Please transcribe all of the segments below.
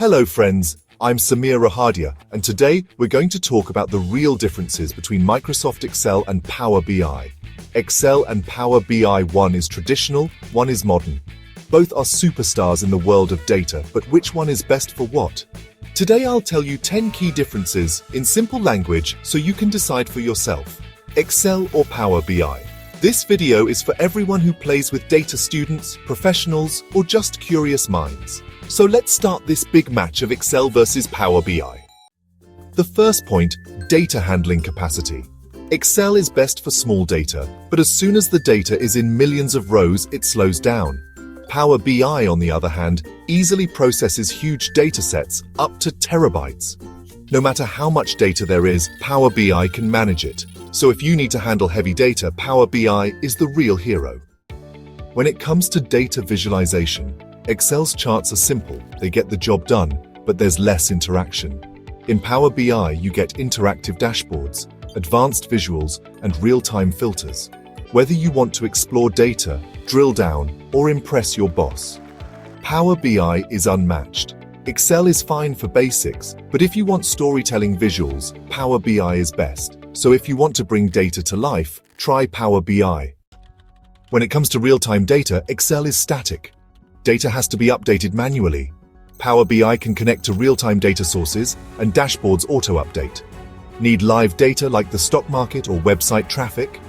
Hello friends, I'm Samir Rahadia, and today we're going to talk about the real differences between Microsoft Excel and Power BI. Excel and Power BI, one is traditional, one is modern. Both are superstars in the world of data, but which one is best for what? Today I'll tell you 10 key differences in simple language so you can decide for yourself. Excel or Power BI? This video is for everyone who plays with data, students, professionals, or just curious minds. So let's start this big match of Excel versus Power BI. The first point, data handling capacity. Excel is best for small data, but as soon as the data is in millions of rows, it slows down. Power BI, on the other hand, easily processes huge data sets, up to terabytes. No matter how much data there is, Power BI can manage it. So if you need to handle heavy data, Power BI is the real hero. When it comes to data visualization, Excel's charts are simple, they get the job done, but there's less interaction. In Power BI, you get interactive dashboards, advanced visuals, and real-time filters. Whether you want to explore data, drill down, or impress your boss, Power BI is unmatched. Excel is fine for basics, but if you want storytelling visuals, Power BI is best. So if you want to bring data to life, try Power BI. When it comes to real-time data, Excel is static. Data has to be updated manually. Power BI can connect to real-time data sources, and dashboards auto-update. Need live data like the stock market or website traffic?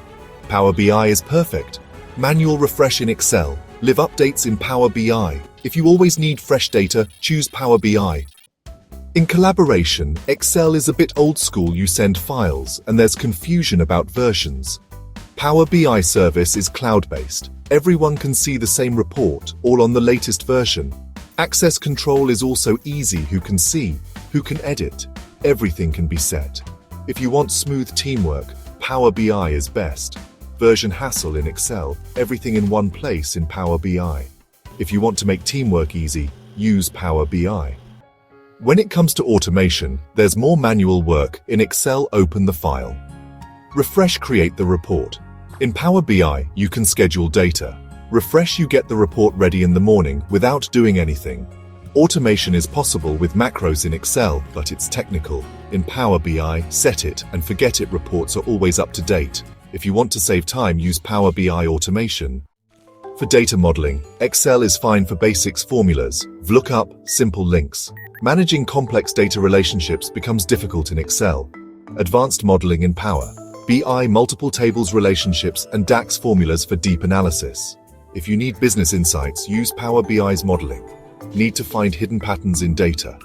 Power BI is perfect. Manual refresh in Excel, live updates in Power BI. If you always need fresh data, choose Power BI. In collaboration, Excel is a bit old school. You send files, and there's confusion about versions. Power BI service is cloud-based. Everyone can see the same report, all on the latest version. Access control is also easy. Who can see, who can edit. Everything can be set. If you want smooth teamwork, Power BI is best. Version hassle in Excel, everything in one place in Power BI. If you want to make teamwork easy, use Power BI. When it comes to automation, there's more manual work. In Excel, open the file. Refresh, create the report. In Power BI, you can schedule data. Refresh, you get the report ready in the morning without doing anything. Automation is possible with macros in Excel, but it's technical. In Power BI, set it and forget it. Reports are always up to date. If you want to save time, use Power BI automation. For data modeling, Excel is fine for basics, formulas, VLOOKUP, simple links. Managing complex data relationships becomes difficult in Excel. Advanced modeling in Power BI, multiple tables, relationships, and DAX formulas for deep analysis. If you need business insights, use Power BI's modeling. Need to find hidden patterns in data?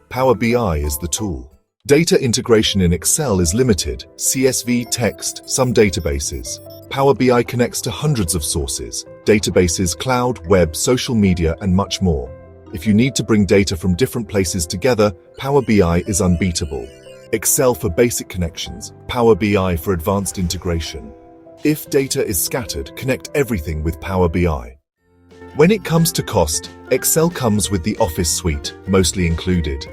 Power BI is the tool. Data integration in Excel is limited. CSV, text, some databases. Power BI connects to hundreds of sources, databases, cloud, web, social media, and much more. If you need to bring data from different places together, Power BI is unbeatable. Excel for basic connections, Power BI for advanced integration. If data is scattered, connect everything with Power BI. When it comes to cost, Excel comes with the Office suite, mostly included.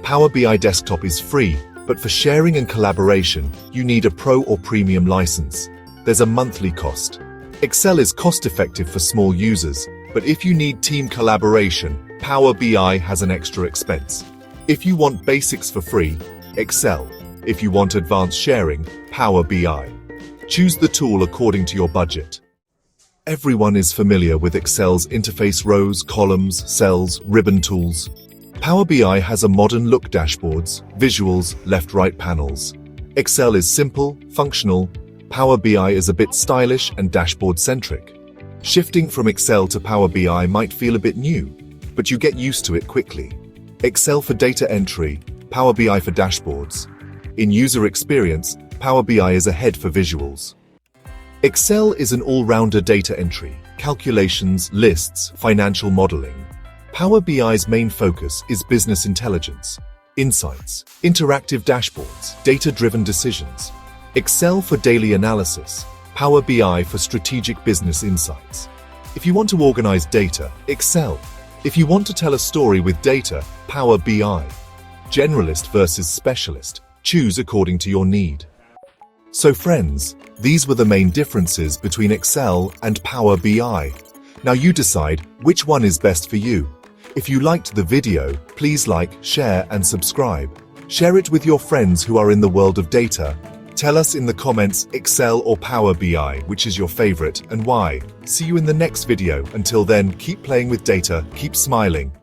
Power BI Desktop is free, but for sharing and collaboration, you need a Pro or Premium license. There's a monthly cost. Excel is cost-effective for small users, but if you need team collaboration, Power BI has an extra expense. If you want basics for free, Excel. If you want advanced sharing, Power BI. Choose the tool according to your budget. Everyone is familiar with Excel's interface: rows, columns, cells, ribbon tools. Power BI has a modern look: dashboards, visuals, left-right panels. Excel is simple, functional. Power BI is a bit stylish and dashboard-centric. Shifting from Excel to Power BI might feel a bit new, but you get used to it quickly. Excel for data entry, Power BI for dashboards. In user experience, Power BI is ahead for visuals. Excel is an all-rounder: data entry, calculations, lists, financial modeling. Power BI's main focus is business intelligence, insights, interactive dashboards, data-driven decisions. Excel for daily analysis, Power BI for strategic business insights. If you want to organize data, Excel. If you want to tell a story with data, Power BI. Generalist versus specialist, choose according to your need. So friends, these were the main differences between Excel and Power BI. Now you decide which one is best for you. If you liked the video, please like, share, and subscribe. Share it with your friends who are in the world of data. Tell us in the comments Excel or Power BI, which is your favorite and why. See you in the next video. Until then, keep playing with data, keep smiling.